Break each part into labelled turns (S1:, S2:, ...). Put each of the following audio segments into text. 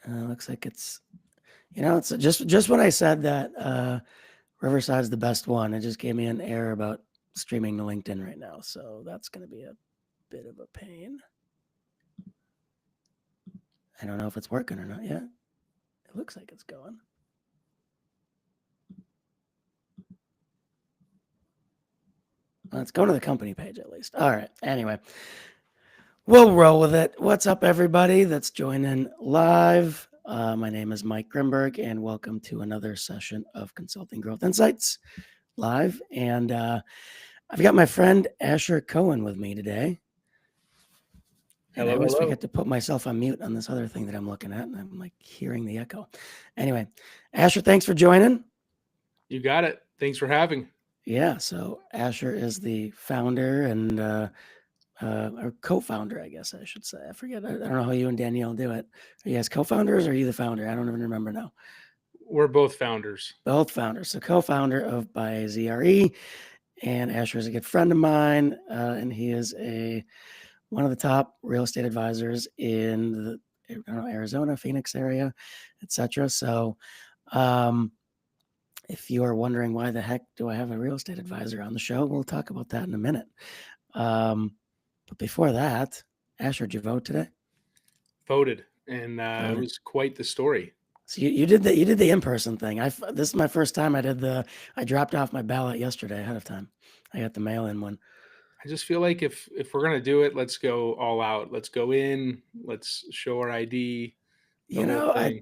S1: Looks like it's it's just when I said that Riverside's the best one, it just gave me an error about streaming to LinkedIn right now. So that's going to be a bit of a pain. I don't know if it's working or not yet. It looks like it's going. Well, it's going to the company page at least. All right. Anyway, we'll roll with it. What's up, everybody that's joining live? My name is Mike Grinberg, and welcome to another session of Consulting Growth Insights live. And I've got my friend Asher Cohen with me today. And I always forget to put myself on mute on this other thing that I'm looking at, and I'm like hearing the echo. Anyway, Asher, thanks for joining.
S2: You got it. Thanks for having.
S1: Yeah, so Asher is the founder and or co-founder, I guess I should say. I forget. I don't know how you and Danielle do it. Are you guys co-founders or are you the founder? I don't even remember now.
S2: We're both founders.
S1: Both founders. So co-founder of by ZRE, and Asher is a good friend of mine, and he is one of the top real estate advisors in the Arizona, Phoenix area, etc. So, if you are wondering why the heck do I have a real estate advisor on the show, we'll talk about that in a minute. But before that, Asher, did you vote today?
S2: Voted, and it was quite the story.
S1: So you did the in-person thing. This is my first time. I dropped off my ballot yesterday ahead of time. I got the mail-in one.
S2: I just feel like if we're gonna do it, let's go all out. Let's go in. Let's show our ID.
S1: I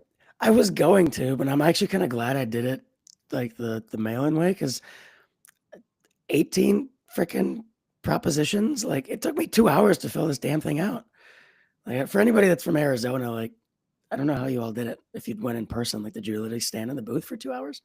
S1: was going to, but I'm actually kind of glad I did it like the mail-in way, because 18 freaking propositions. Like, it took me 2 hours to fill this damn thing out. Like, for anybody that's from Arizona, like, I don't know how you all did it. If you went in person, like, did you literally stand in the booth for 2 hours?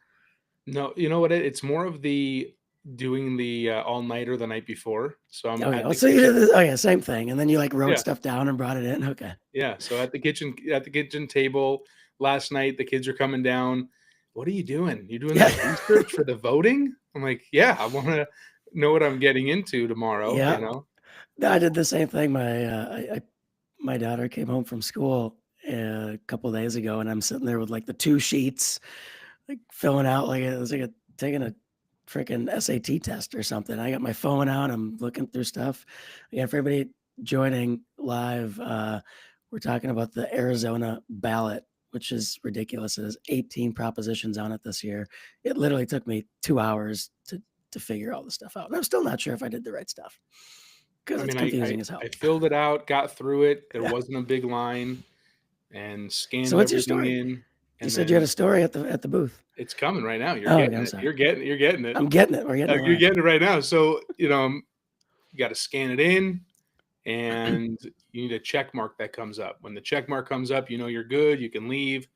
S2: No, you know what? It's more of the doing the all-nighter the night before. So I'm
S1: Okay. So you did this. Oh yeah, same thing. And then you like wrote stuff down and brought it in. Okay.
S2: Yeah. So at the kitchen table last night, the kids are coming down. What are you doing? You doing that research for the voting? I'm like, yeah, I want to know what I'm getting into tomorrow.
S1: Yeah. I did the same thing. My daughter came home from school a couple of days ago, and I'm sitting there with like the 2 sheets, like filling out like it was like taking a freaking SAT test or something. I got my phone out. I'm looking through stuff. Again, for everybody joining live, we're talking about the Arizona ballot, which is ridiculous. It has 18 propositions on it this year. It literally took me 2 hours to figure all the stuff out. And I'm still not sure if I did the right stuff, because it's confusing as hell.
S2: I filled it out, got through it. There wasn't a big line, and scanned
S1: So what's your
S2: everything
S1: story?
S2: in.
S1: You said you had a story at the booth.
S2: It's coming right now.
S1: I'm sorry.
S2: You're getting it.
S1: I'm getting it. We're getting it.
S2: You're getting it right now. So, you got to scan it in, and you need a check mark that comes up. When the check mark comes up, you're good. You can leave.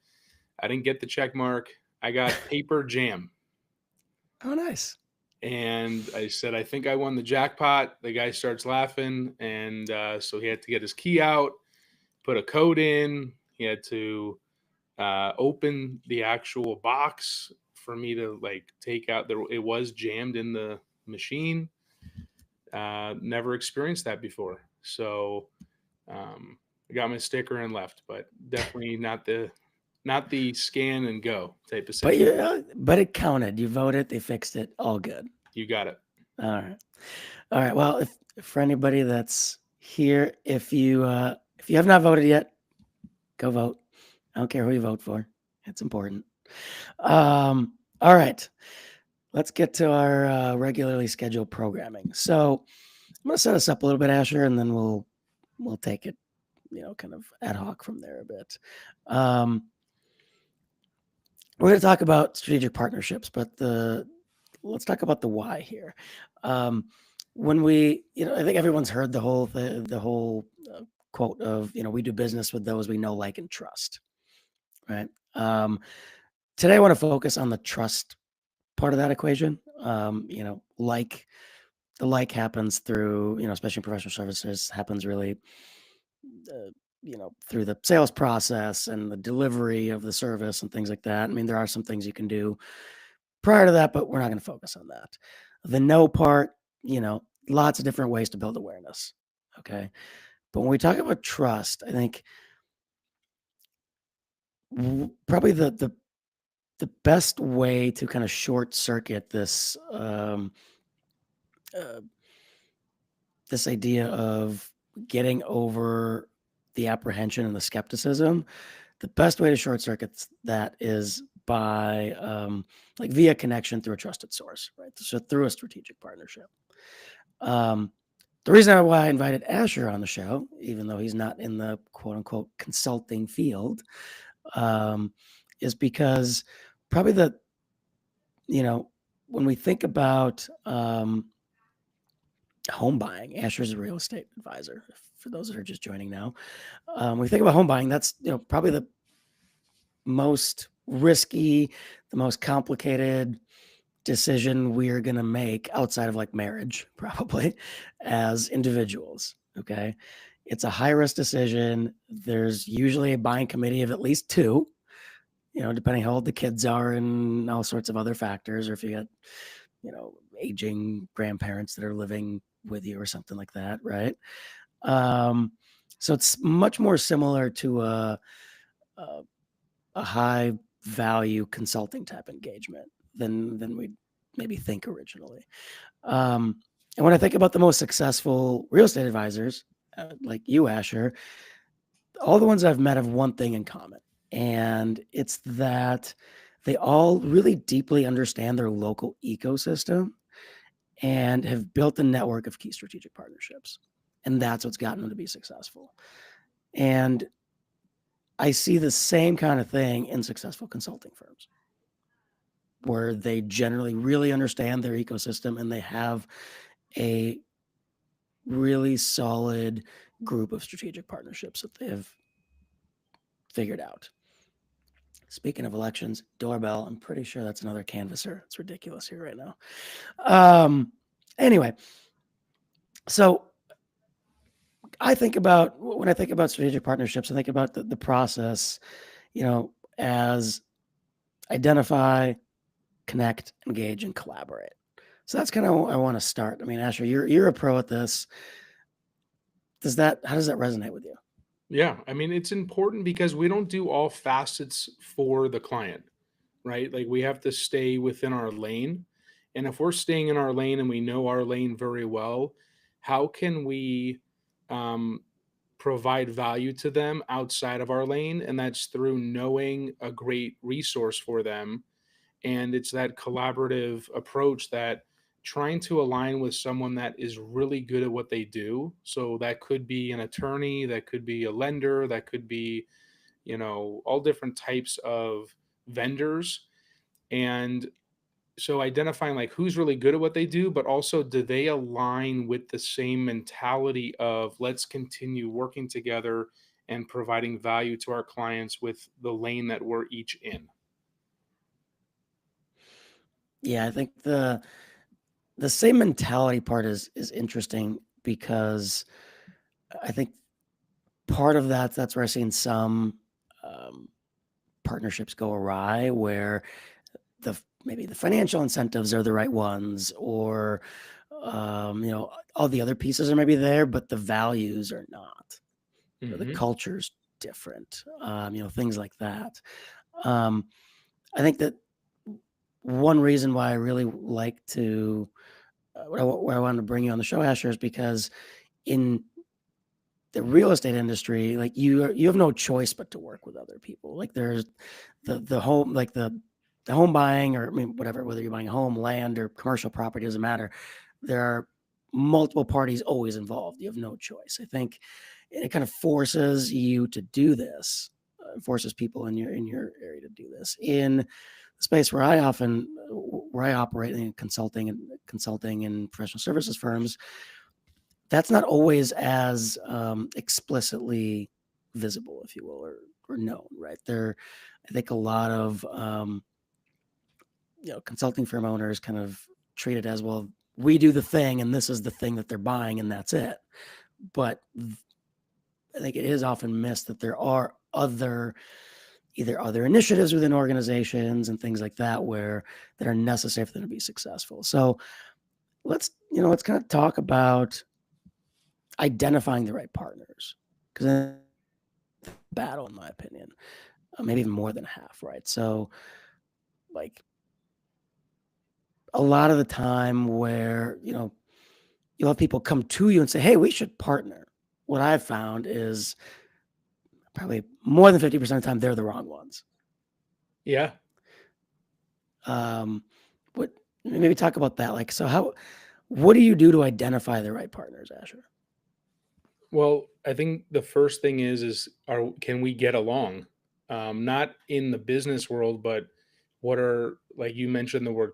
S2: I didn't get the check mark. I got paper jam.
S1: Oh, nice.
S2: And I said, I think I won the jackpot. The guy starts laughing. And so he had to get his key out, put a code in. He had to open the actual box for me to take out. It was jammed in the machine. Never experienced that before. So I got my sticker and left, but definitely not the scan and go type of situation.
S1: But it counted. You voted. They fixed it. All good.
S2: You got it.
S1: All right. Well, if for anybody that's here, if you have not voted yet, go vote. I don't care who you vote for. It's important. All right. Let's get to our regularly scheduled programming. So I'm going to set us up a little bit, Asher, and then we'll take it, kind of ad hoc from there a bit. We're going to talk about strategic partnerships, but let's talk about the why here. When I think everyone's heard the whole quote of, we do business with those we know, like, and trust, right? Today I want to focus on the trust part of that equation. The like happens through, especially in professional services, happens really, through the sales process and the delivery of the service and things like that. I mean, there are some things you can do prior to that, but we're not going to focus on that. The know part, lots of different ways to build awareness. Okay. But when we talk about trust, I think Probably the best way to kind of short circuit uh, this idea of getting over the apprehension and the skepticism, the best way to short circuit that is by like via connection through a trusted source, right? So through a strategic partnership. Um, the reason why I invited Asher on the show, even though he's not in the quote unquote consulting field, um, is because probably you know, when we think about home buying, Asher's a real estate advisor. For those that are just joining now, when we think about home buying, that's probably the most risky, the most complicated decision we're going to make outside of like marriage, probably as individuals. Okay. It's a high risk decision. There's usually a buying committee of at least two, depending how old the kids are and all sorts of other factors, or if you got, aging grandparents that are living with you or something like that. Right. Um, so it's much more similar to a, a high value consulting type engagement than we maybe think originally. And when I think about the most successful real estate advisors, like you, Asher, all the ones I've met have one thing in common, and it's that they all really deeply understand their local ecosystem and have built a network of key strategic partnerships. And that's what's gotten them to be successful. And I see the same kind of thing in successful consulting firms, where they generally really understand their ecosystem and they have a really solid group of strategic partnerships that they have figured out. Speaking of elections, doorbell, I'm pretty sure that's another canvasser. It's ridiculous here right now. Anyway, so when I think about strategic partnerships, I think about the process, as identify, connect, engage, and collaborate. So that's kind of how I want to start. I mean, Asher, you're a pro at this. How does that resonate with you?
S2: Yeah, I mean, it's important because we don't do all facets for the client, right? Like we have to stay within our lane. And if we're staying in our lane and we know our lane very well, how can we um, provide value to them outside of our lane? And that's through knowing a great resource for them. And it's that collaborative approach, that trying to align with someone that is really good at what they do. So that could be an attorney, that could be a lender, that could be, all different types of vendors. And so identifying like who's really good at what they do, but also do they align with the same mentality of let's continue working together and providing value to our clients with the lane that we're each in.
S1: Yeah, I think the same mentality part is interesting because I think part of that's where I've seen some um, partnerships go awry, where maybe the financial incentives are the right ones, or all the other pieces are maybe there, but the values are not. The
S2: Hmm.
S1: culture's different. Things like that. Um, I think that one reason why I really like to where I wanted to bring you on the show, Asher, is because in the real estate industry, like you have no choice but to work with other people. Like there's the home, like the home buying, or I mean, whatever, whether you're buying a home, land, or commercial property, doesn't matter. There are multiple parties always involved. You have no choice. I think it kind of forces you to do this, forces people in your area to do this. In the space where I operate in consulting and professional services firms, that's not always as explicitly visible, if you will, or known, right? I think a lot of consulting firm owners kind of treat it as, well, we do the thing and this is the thing that they're buying and that's it. But I think it is often missed that there are either other initiatives within organizations and things like that that are necessary for them to be successful. So let's kind of talk about identifying the right partners, because battle, in my opinion. maybe even more than half, right? So, like, a lot of the time where, you'll have people come to you and say, "Hey, we should partner." What I've found is probably more than 50% of the time, they're the wrong ones.
S2: Yeah.
S1: Um, what maybe talk about that? Like, so what do you do to identify the right partners, Asher?
S2: Well, I think the first thing is are can we get along? Not in the business world, but what are, like you mentioned the word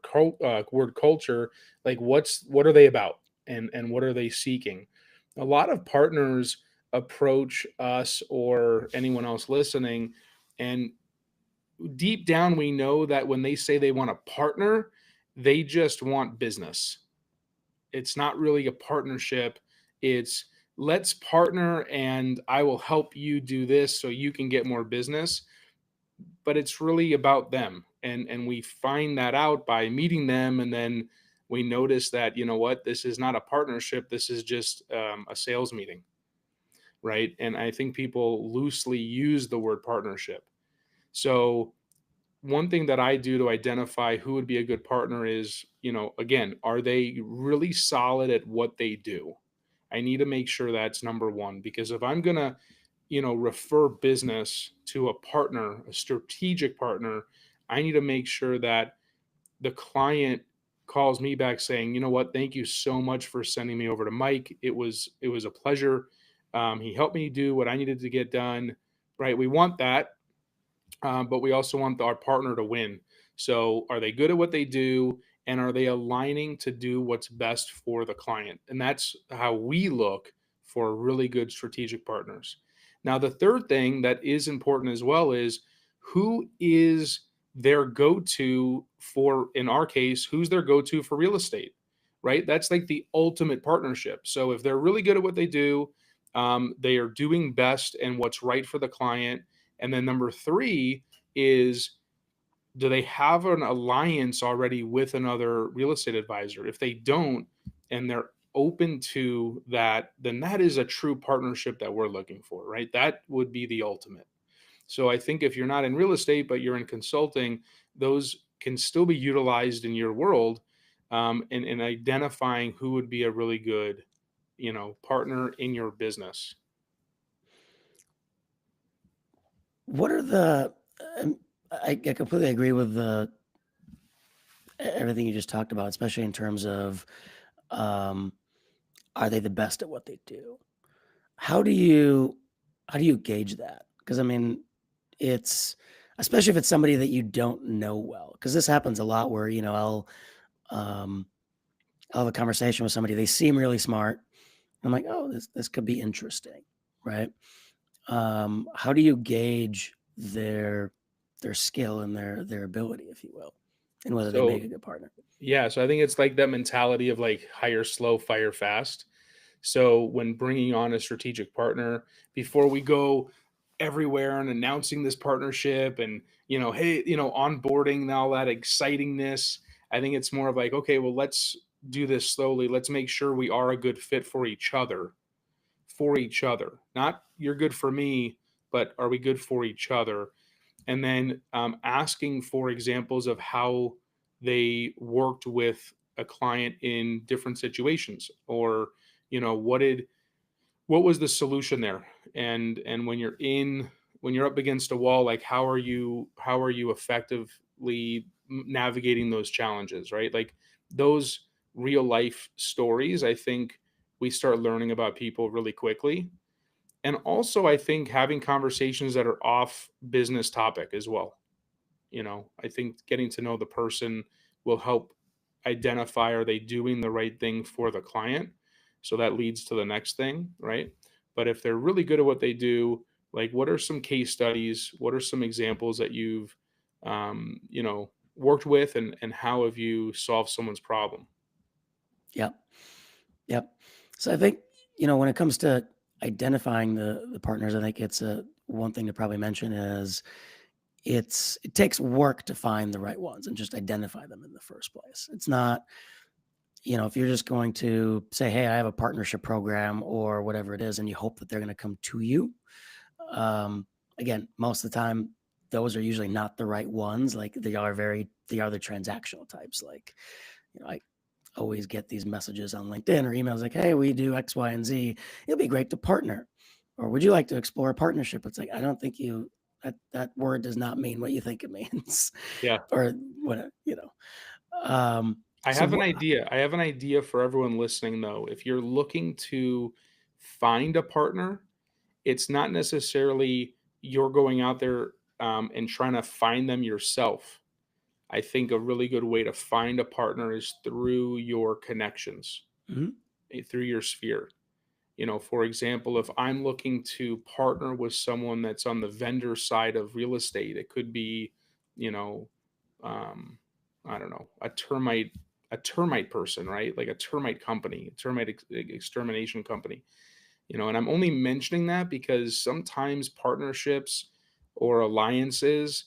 S2: culture, like what are they about, and what are they seeking? A lot of partners approach us or anyone else listening, and deep down we know that when they say they want a partner, they just want business. It's not really a partnership. It's let's partner and I will help you do this so you can get more business, but it's really about them. And we find that out by meeting them, and then we notice that, you know what, this is not a partnership, this is just a sales meeting, right? And I think people loosely use the word partnership. So one thing that I do to identify who would be a good partner is, again, are they really solid at what they do? I need to make sure that's number one, because if I'm going to, refer business to a partner, a strategic partner, I need to make sure that the client calls me back saying, you know what, thank you so much for sending me over to Mike. It was a pleasure. He helped me do what I needed to get done. Right? We want that, but we also want our partner to win. So, are they good at what they do? And are they aligning to do what's best for the client? And that's how we look for really good strategic partners. Now, the third thing that is important as well is who is their go to for, in our case, who's their go to for real estate, right? That's like the ultimate partnership. So, if they're really good at what they do, they are doing best and what's right for the client. And then number three is, do they have an alliance already with another real estate advisor? If they don't, and they're open to that, then that is a true partnership that we're looking for, right? That would be the ultimate. So I think if you're not in real estate, but you're in consulting, those can still be utilized in your world, in identifying who would be a really good, partner in your business.
S1: What are the I completely agree with the everything you just talked about, especially in terms of um, are they the best at what they do? How do you how do you gauge that? Because I mean, it's especially if it's somebody that you don't know well. Because this happens a lot where um, I'll have a conversation with somebody. They seem really smart. I'm like, oh, this could be interesting, right? How do you gauge their skill and their ability, if you will, and whether they make
S2: So
S1: a good partner?
S2: yeah, so I think it's like that mentality of like hire slow, fire fast. So when bringing on a strategic partner, before we go everywhere and announcing this partnership and, hey, onboarding and all that excitingness, I think it's more of like, okay, well, let's do this slowly. Let's make sure we are a good fit for each other. Not you're good for me, but are we good for each other? And then asking for examples of how they worked with a client in different situations, or what was the solution there. And when you're up against a wall, like how are you effectively navigating those challenges, right? Like those real life stories, I think we start learning about people really quickly. And also I think having conversations that are off business topic as well. I think getting to know the person will help identify, are they doing the right thing for the client? So that leads to the next thing, right? But if they're really good at what they do, like what are some case studies? What are some examples that you've, worked with, and how have you solved someone's problem?
S1: Yep, yep. So I think when it comes to identifying the partners, I think it's a one thing to probably mention is it takes work to find the right ones and just identify them in the first place. It's not, if you're just going to say, "Hey, I have a partnership program," or whatever it is, and you hope that they're going to come to you. Um, Again, most of the time, those are usually not the right ones. Like they are the transactional types. Like, I always get these messages on LinkedIn or emails like, hey, we do X, Y, and Z. It'd be great to partner. Or would you like to explore a partnership? It's like, I don't think that word does not mean what you think it means.
S2: Yeah.
S1: Or what,
S2: I
S1: so
S2: have an
S1: what,
S2: idea. I have an idea for everyone listening, though. If you're looking to find a partner, it's not necessarily you're going out there and trying to find them yourself. I think a really good way to find a partner is through your connections,
S1: mhm,
S2: through your sphere. For example, if I'm looking to partner with someone that's on the vendor side of real estate, it could be, you know, um, I don't know, a termite person, right? Like a termite company, a termite extermination company. And I'm only mentioning that because sometimes partnerships or alliances,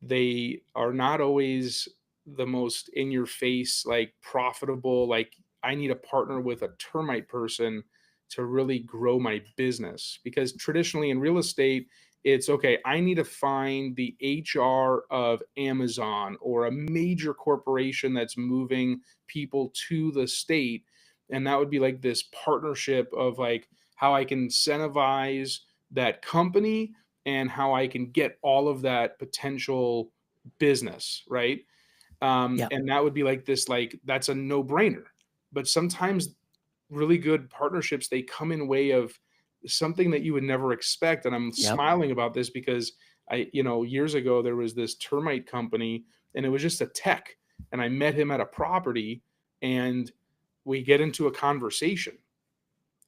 S2: they are not always the most in your face, like profitable. Like, I need to partner with a termite person to really grow my business. Because traditionally in real estate, it's okay, I need to find the HR of Amazon or a major corporation that's moving people to the state. And that would be like this partnership of like how I can incentivize that company and how I can get all of that potential business, right?
S1: yeah,
S2: And that would be like this, like that's a no brainer. But sometimes really good partnerships, they come in way of something that you would never expect. And I'm
S1: yep,
S2: smiling about this because years ago there was this termite company, and it was just a tech, and I met him at a property, and we get into a conversation,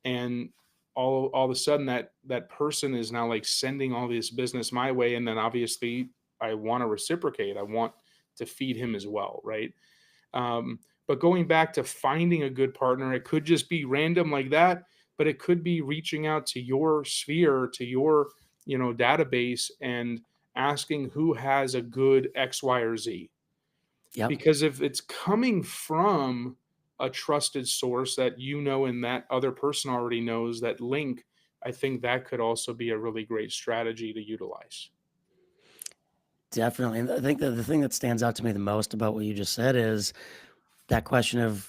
S2: and all of a sudden that person is now like sending all this business my way, and then obviously I want to reciprocate. I want to feed him as well, right? But going back to finding a good partner, it could just be random like that, but it could be reaching out to your sphere, to your database, and asking who has a good X, Y, or Z.
S1: yep.
S2: Because if it's coming from a trusted source that and that other person already knows, that link, I think that could also be a really great strategy to utilize.
S1: Definitely. And I think that the thing that stands out to me the most about what you just said is that question of,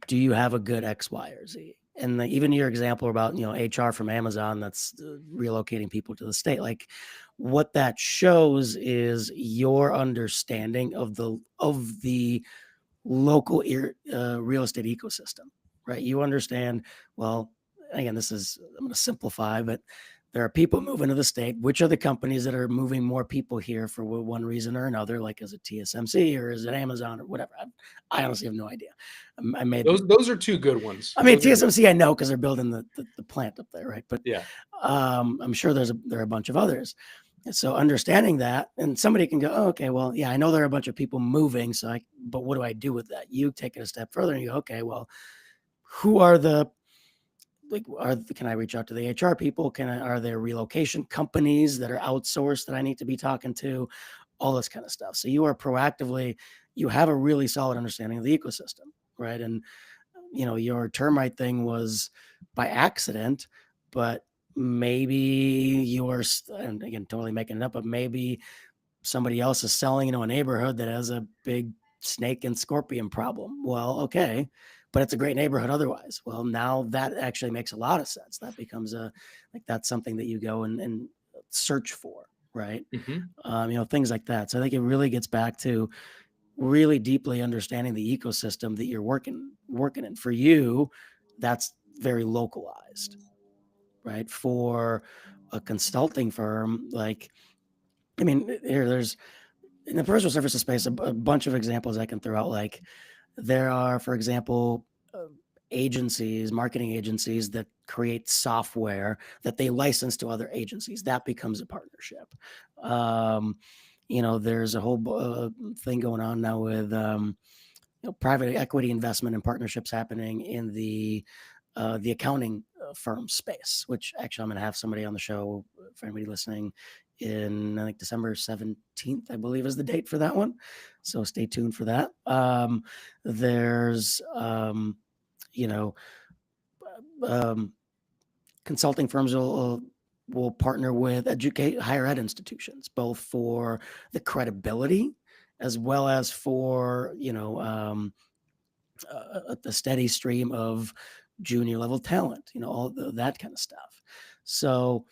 S1: do you have a good X, Y, or Z? And even your example about, HR from Amazon that's relocating people to the state, like what that shows is your understanding of the local real estate ecosystem, right? You understand, well, again, I'm going to simplify, but there are people moving to the state. Which are the companies that are moving more people here for one reason or another? Like, is it TSMC or is it Amazon or whatever? I honestly have no idea. I made the,
S2: Those are two good ones.
S1: I mean,
S2: Those are good.
S1: TSMC, I know because they're building the plant up there, right? But
S2: Yeah.
S1: I'm sure there are a bunch of others. And so understanding that, and somebody can go, oh, okay, well, yeah, I know there are a bunch of people moving. But what do I do with that? You take it a step further and you go, okay, well, who are can I reach out to the HR people? Are there relocation companies that are outsourced that I need to be talking to? All this kind of stuff. So you have a really solid understanding of the ecosystem, right? And your termite thing was by accident, but maybe and again, totally making it up, but maybe somebody else is selling a neighborhood that has a big snake and scorpion problem. Well, okay, but it's a great neighborhood otherwise. Well, now that actually makes a lot of sense. That becomes that's something that you go and search for, right?
S2: Hmm.
S1: Things like that. So I think it really gets back to really deeply understanding the ecosystem that you're working in. For you, that's very localized, right? For a consulting firm, like, I mean, there's in the personal services space a bunch of examples I can throw out. Like, there are, for example, marketing agencies that create software that they license to other agencies. That becomes a partnership. There's a whole thing going on now with private equity investment and partnerships happening in the accounting firm space, which actually I'm going to have somebody on the show for anybody listening in, I think, December 17th, I believe is the date for that one. So stay tuned for that. There's, you know, um, consulting firms will will partner with higher ed institutions, both for the credibility as well as for, a steady stream of junior level talent, all that kind of stuff. So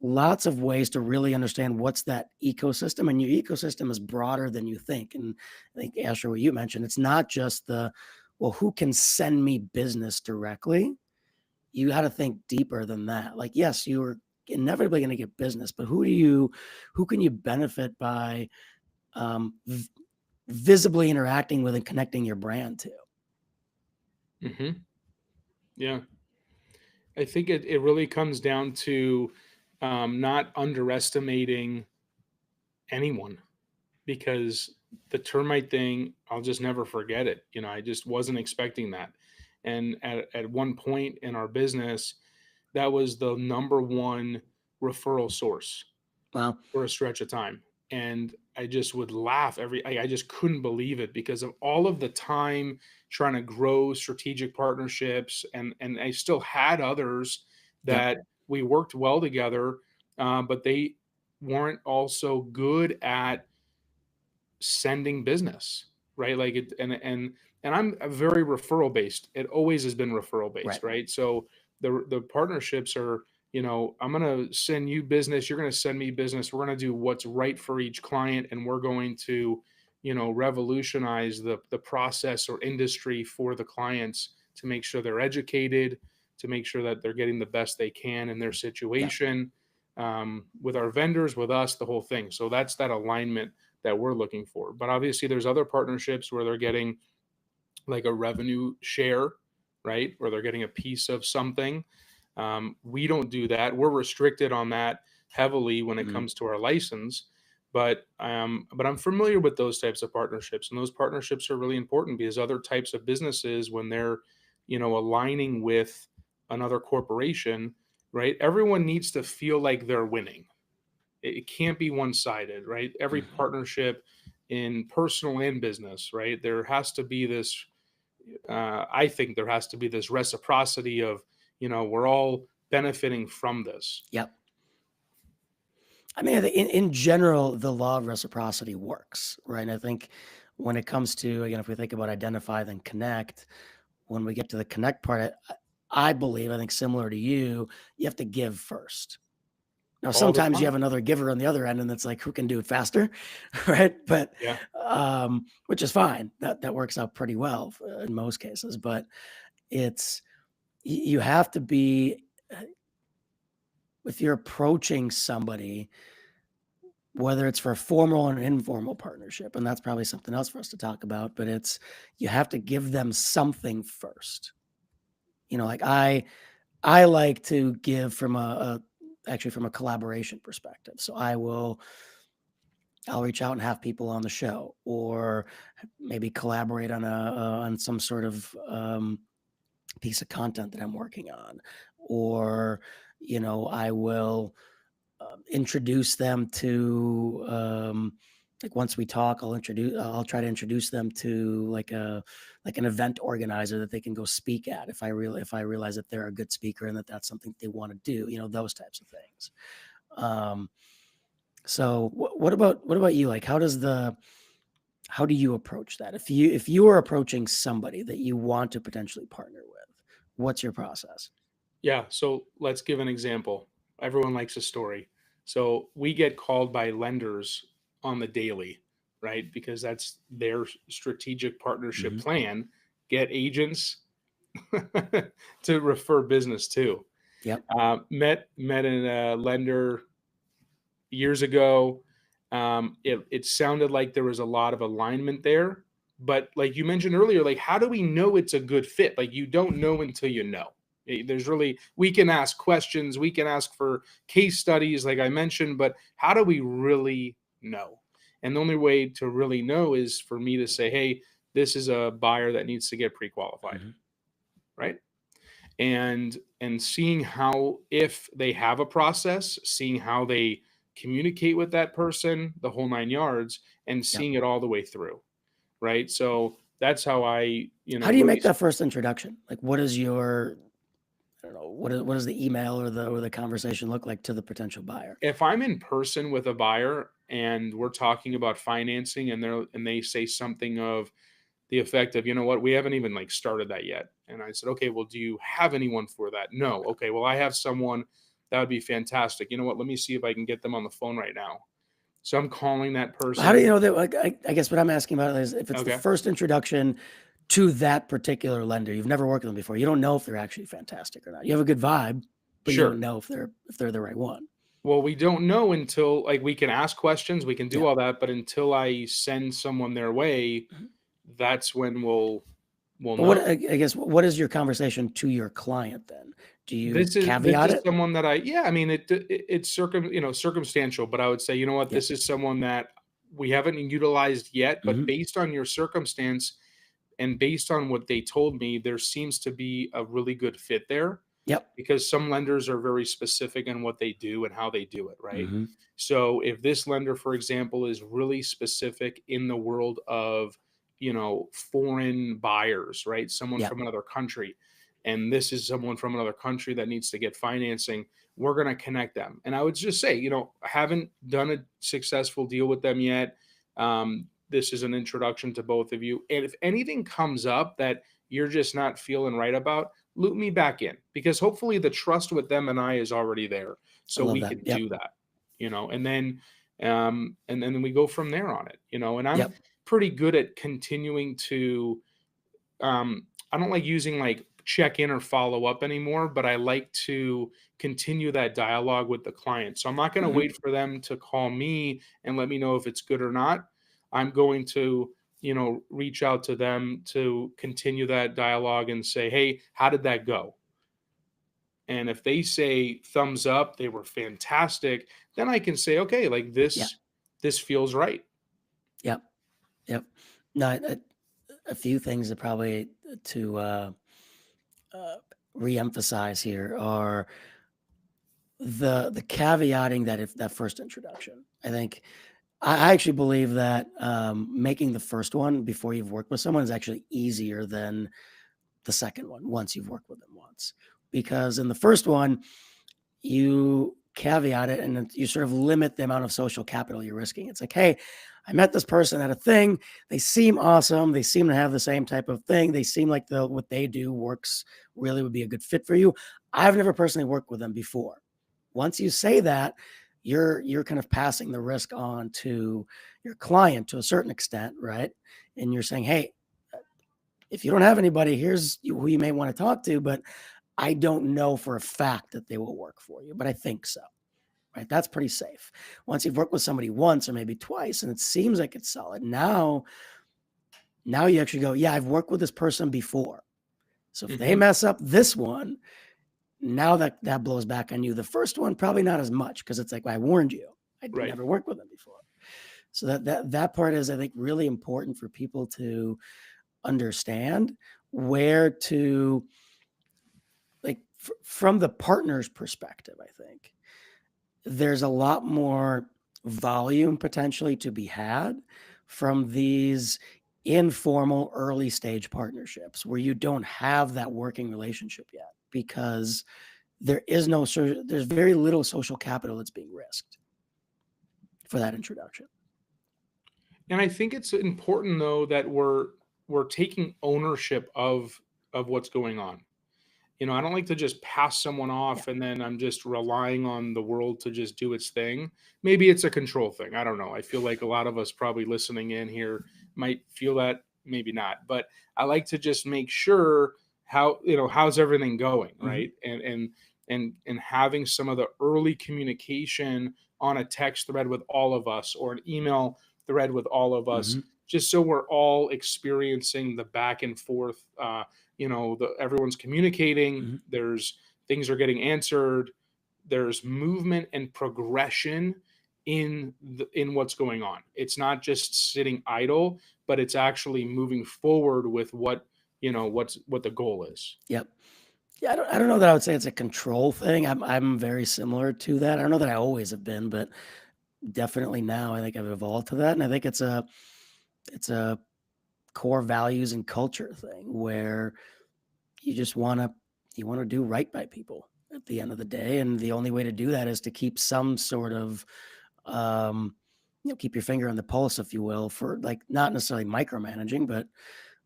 S1: lots of ways to really understand what's that ecosystem, and your ecosystem is broader than you think. And I think, Asher, what you mentioned, it's not just well, who can send me business directly? You got to think deeper than that. Like, yes, you're inevitably going to get business, but who can you benefit by visibly interacting with and connecting your brand to?
S2: Hmm. Yeah. I think it really comes down to not underestimating anyone, because the termite thing, I'll just never forget it. I just wasn't expecting that. And at one point in our business, that was the number one referral source
S1: Well,
S2: for a stretch of time. And I just would laugh I just couldn't believe it because of all of the time trying to grow strategic partnerships. And I still had others
S1: yep,
S2: that we worked well together, but they weren't also good at sending business, right? Like it, and I'm a very referral based. It always has been referral
S1: right,
S2: based, right? So the partnerships are, I'm going to send you business, you're going to send me business. We're going to do what's right for each client, and we're going to, revolutionize the process or industry for the clients to make sure they're educated, to make sure that they're getting the best they can in their
S1: yep,
S2: situation, with our vendors, with us, the whole thing. So that's that alignment that we're looking for. But obviously, there's other partnerships where they're getting like a revenue share, right? Where they're getting a piece of something. We don't do that. We're restricted on that heavily when it
S1: mhm,
S2: comes to our license. But I'm familiar with those types of partnerships, and those partnerships are really important because other types of businesses, when they're, aligning with another corporation, right? Everyone needs to feel like they're winning. It can't be one sided, right? Every
S1: mhm,
S2: partnership in personal and business, right? There has to be this, I think there has to be this reciprocity of, we're all benefiting from this.
S1: yep. I mean, I think in general, the law of reciprocity works, right? And I think when it comes to, again, if we think about identify, then connect, when we get to the connect part, I believe, I think similar to you have to give first. Now,
S2: All the
S1: sometimes you
S2: time.
S1: have another giver on the other end, and it's like, who can do it faster, right? But
S2: Yeah.
S1: which is fine. That works out pretty well in most cases. But it's you have to be if you're approaching somebody, whether it's for a formal and informal partnership, and that's probably something else for us to talk about. But it's you have to give them something first. Like I like to give from actually from a collaboration perspective. So I'll reach out and have people on the show, or maybe collaborate on some sort of piece of content that I'm working on, or I will introduce them to like once we talk, I'll try to introduce them to like an event organizer that they can go speak at if I realize that they're a good speaker and that that's something they want to do, those types of things. Um, so what about you? Like, how do you approach that? If you are approaching somebody that you want to potentially partner with, what's your process?
S2: Yeah. So let's give an example. Everyone likes a story. So we get called by lenders on the daily, right? Because that's their strategic partnership
S1: Hmm.
S2: plan. Get agents to refer business to.
S1: Yep.
S2: Met a lender years ago. It sounded like there was a lot of alignment there, but like you mentioned earlier, like how do we know it's a good fit? Like you don't know until you know. There's really, we can ask questions, we can ask for case studies, like I mentioned, but how do we really know? And the only way to really know is for me to say, hey, this is a buyer that needs to get pre-qualified,
S1: Hmm.
S2: right? And seeing how, if they have a process, seeing how they communicate with that person, the whole 9 yards, and
S1: Yep.
S2: seeing it all the way through, right? So that's how I
S1: How do you
S2: really.
S1: make that first introduction? Like, what is your don't know, what does the email or the conversation look like to the potential buyer?
S2: If I'm in person with a buyer and we're talking about financing and they say something of the effect of, you know what, we haven't even like started that yet. And I said, okay, well, do you have anyone for that? No. Okay, well, I have someone that would be fantastic. You know what? Let me see if I can get them on the phone right now. So I'm calling that
S1: How do you
S2: person.
S1: know that? Like, I guess what I'm asking about is if it's the
S2: Okay,
S1: first introduction to that particular lender, you've never worked with them before. You don't know if they're actually fantastic or not. You have a good vibe, but you don't
S2: sure.
S1: know if they're the right one.
S2: Well, we don't know until like we can ask questions, we can do
S1: Yeah.
S2: all that, but until I send someone their way,
S1: Mhm.
S2: that's when we'll
S1: But what
S2: know.
S1: I guess what is your conversation to your client then? Do you
S2: This
S1: caveat
S2: is
S1: it?
S2: someone that I yeah, I mean it's circumstantial, but I would say, you know what,
S1: Yeah.
S2: this is someone that we haven't utilized yet, but
S1: Hmm.
S2: based on your circumstance and based on what they told me, there seems to be a really good fit there
S1: Yep.
S2: because some lenders are very specific in what they do and how they do it, right?
S1: Hmm.
S2: So if this lender, for example, is really specific in the world of, foreign buyers, right? Someone
S1: Yep.
S2: from another country, and this is someone from another country that needs to get financing, we're going to connect them. And I would just say, I haven't done a successful deal with them yet. This is an introduction to both of you. And if anything comes up that you're just not feeling right about, loop me back in because hopefully the trust with them and I is already there.
S1: I
S2: So
S1: love
S2: we
S1: that.
S2: can
S1: Yep.
S2: do that, and then we go from there on it, and I'm
S1: Yep.
S2: pretty good at continuing to, I don't like using like check in or follow up anymore, but I like to continue that dialogue with the client. So I'm not going to
S1: Hmm.
S2: wait for them to call me and let me know if it's good or not. I'm going to, reach out to them to continue that dialogue and say, hey, how did that go? And if they say thumbs up, they were fantastic, then I can say, okay, like
S1: Yep.
S2: this feels right.
S1: Yep. Yep. No, a few things that probably to uh, reemphasize here are the caveating that if that first introduction. I think I actually believe that making the first one before you've worked with someone is actually easier than the second one once you've worked with them once, because in the first one you caveat it and you sort of limit the amount of social capital you're risking. It's like, hey, I met this person at a thing. They seem awesome. They seem to have the same type of thing. They seem like what they do works really would be a good fit for you. I've never personally worked with them before. Once you say that, you're kind of passing the risk on to your client to a certain extent, right? And you're saying, hey, if you don't have anybody, here's who you may want to talk to, but I don't know for a fact that they will work for you, but I think so. Right? That's pretty safe. Once you've worked with somebody once or maybe twice and it seems like it's solid, now you actually go, yeah, I've worked with this person before. So if they
S2: Hmm.
S1: mess up this one, now that blows back on you. The first one, probably not as much because it's like, well, I warned you. I'd
S2: Right.
S1: never worked with them before. So that part is, I think, really important for people to understand where to like from the partner's perspective. I think there's a lot more volume potentially to be had from these informal early stage partnerships where you don't have that working relationship yet because there's very little social capital that's being risked for that introduction.
S2: And I think it's important though that we're taking ownership of what's going on. I don't like to just pass someone
S1: Yeah.
S2: off and then I'm just relying on the world to just do its thing. Maybe it's a control thing. I don't know. I feel like a lot of us probably listening in here might feel that, maybe not. But I like to just make sure how's everything going,
S1: Hmm.
S2: right? And having some of the early communication on a text thread with all of us or an email thread with all of us,
S1: Hmm.
S2: just so we're all experiencing the back and forth, everyone's communicating,
S1: Hmm.
S2: there's things are getting answered, there's movement and progression in what's going on. It's not just sitting idle, but it's actually moving forward with what the goal is.
S1: Yep. Yeah, I don't know that I would say it's a control thing. I'm very similar to that. I don't know that I always have been, but definitely now I think I've evolved to that. And I think it's a core values and culture thing where you just want to you want to do right by people at the end of the day. And the only way to do that is to keep some sort of, keep your finger on the pulse, if you will, for like not necessarily micromanaging, but,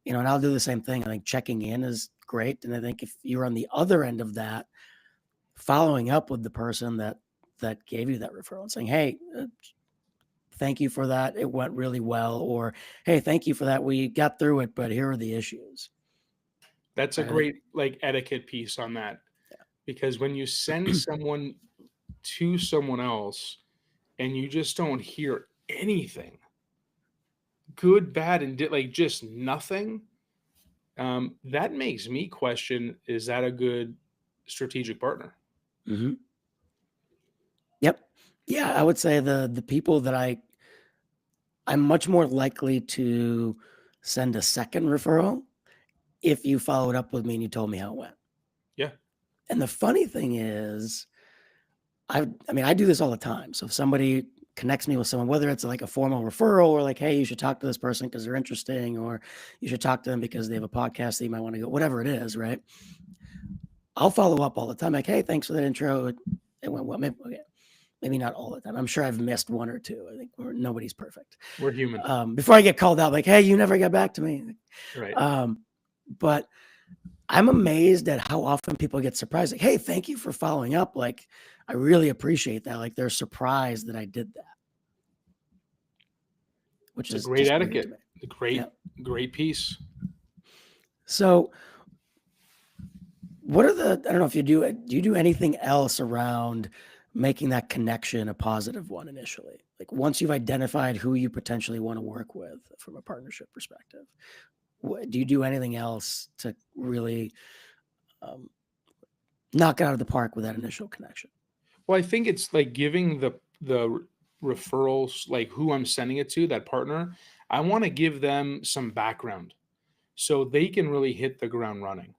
S1: and I'll do the same thing. I think checking in is great. And I think if you're on the other end of that, following up with the person that gave you that referral and saying, hey, thank you for that. It went really well. Or, hey, thank you for that. We got through it, but here are the issues.
S2: That's a
S1: Right? I think,
S2: great like etiquette piece on that,
S1: yeah.
S2: because when you send someone to someone else and you just don't hear anything, good, bad, and like just nothing, that makes me question: is that a good strategic partner?
S1: Mm-hmm. Yep. Yeah, I would say the people that I'm much more likely to send a second referral if you followed up with me and you told me how it went.
S2: Yeah,
S1: And the funny thing is, I do this all the time. So if somebody connects me with someone, whether it's like a formal referral or like, hey, you should talk to this person because they're interesting, or you should talk to them because they have a podcast that you might want to go, whatever it is, right? I'll follow up all the time. Like, hey, thanks for that intro. It went well. Maybe, okay, maybe not all the time. I'm sure I've missed one or two. I think nobody's perfect.
S2: we're human,
S1: Before I get called out, like, hey, you never got back to me.
S2: right?
S1: But I'm amazed at how often people get surprised. Like, hey, thank you for following up. Like, I really appreciate that. Like, they're surprised that I did that, which
S2: It's a
S1: is
S2: great
S1: just weird to
S2: etiquette,
S1: me.
S2: a
S1: Yeah.
S2: great piece.
S1: So, what are I don't know if you do you do anything else around making that connection a positive one initially? Like, once you've identified who you potentially want to work with from a partnership perspective, do you do anything else to really um, knock it out of the park with that initial connection?
S2: Well, I think it's like giving the referrals, like who I'm sending it to, that partner. I want to give them some background so they can really hit the ground running.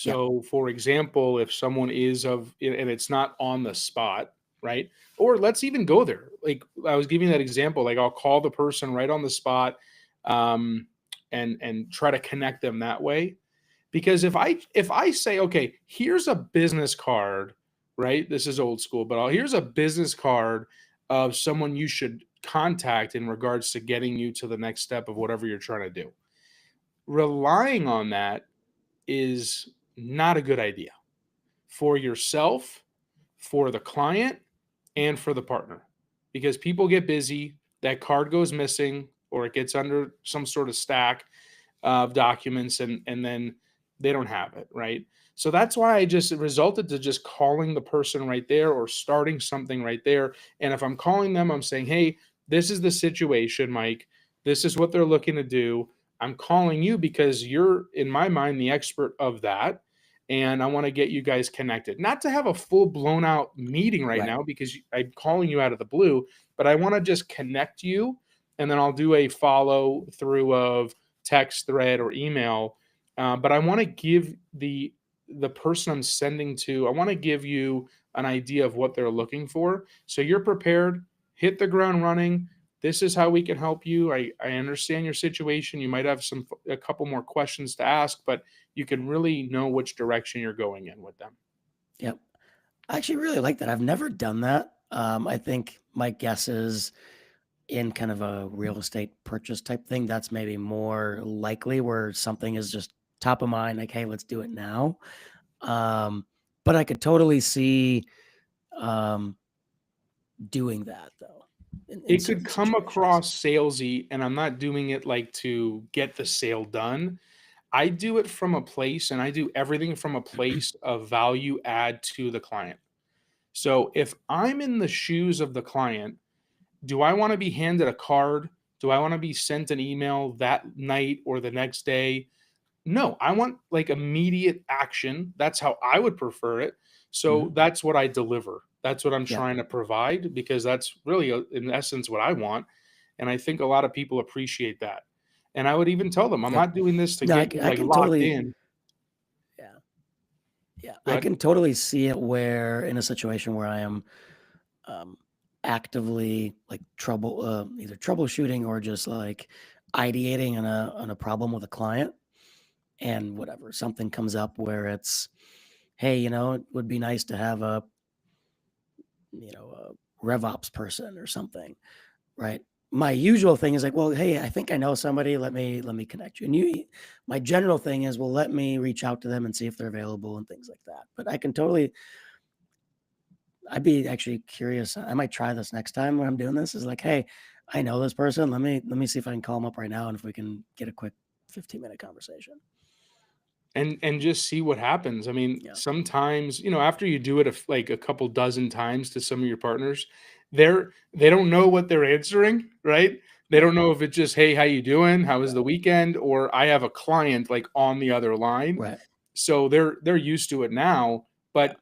S1: Yep.
S2: So, for example, if someone is and it's not on the spot, right? Or let's even go there. Like I was giving that example, like I'll call the person right on the spot, um, and try to connect them that way. Because if I say, okay, here's a business card, right? This is old school, but here's a business card of someone you should contact in regards to getting you to the next step of whatever you're trying to do. Relying on that is not a good idea for yourself, for the client, and for the partner, because people get busy, that card goes missing or it gets under some sort of stack of documents, and then they don't have it, right? So that's why I just resulted to just calling the person right there or starting something right there. And if I'm calling them, I'm saying, hey, this is the situation, Mike. This is what they're looking to do. I'm calling you because you're, in my mind, the expert of that. And I want to get you guys connected. Not to have a full blown out meeting right
S1: Right.
S2: now because I'm calling you out of the blue, but I want to just connect you. And then I'll do a follow through of text, thread, or email. But I want to give the person I'm sending to, I want to give you an idea of what they're looking for, so you're prepared. Hit the ground running. This is how we can help you. I understand your situation. You might have a couple more questions to ask, but you can really know which direction you're going in with them.
S1: Yep. I actually really like that. I've never done that. I think my guess is in kind of a real estate purchase type thing, that's maybe more likely where something is just top of mind, like, hey, let's do it now. Um, but I could totally see um, doing that though in
S2: It could
S1: certain
S2: come
S1: situations.
S2: across salesy, and I'm not doing it like to get the sale done. I do it from a place, and I do everything from a place of value add to the client. So if I'm in the shoes of the client, do I want to be handed a card? Do I want to be sent an email that night or the next day? No, I want like immediate action. That's how I would prefer it. So
S1: Hmm.
S2: that's what I deliver. That's what I'm
S1: Yep.
S2: trying to provide, because that's really, in essence, what I want. And I think a lot of people appreciate that. And I would even tell them, I'm
S1: Yep.
S2: not doing this to
S1: No,
S2: get you
S1: I
S2: like
S1: can
S2: locked
S1: totally.
S2: in.
S1: Yeah. Yeah. I
S2: But
S1: can totally see it where in a situation where I am um, actively like either troubleshooting or just like ideating on a problem with a client, and whatever something comes up where it's hey, it would be nice to have a RevOps person or something, right? My usual thing is like, well, hey, I think I know somebody. Let me connect you. And my general thing is, well, let me reach out to them and see if they're available and things like that. But I'd be actually curious. I might try this next time when I'm doing this. Is like, hey, I know this person. Let me see if I can call them up right now and if we can get a quick 15-minute conversation.
S2: And just see what happens. I mean,
S1: Yeah.
S2: sometimes, after you do it like a couple dozen times to some of your partners, they don't know what they're answering, right? They
S1: Yep.
S2: don't know if it's just, "Hey, how you doing? How was the weekend?" or "I have a client like on the other line."
S1: Right.
S2: So they're used to it now,
S1: Yeah.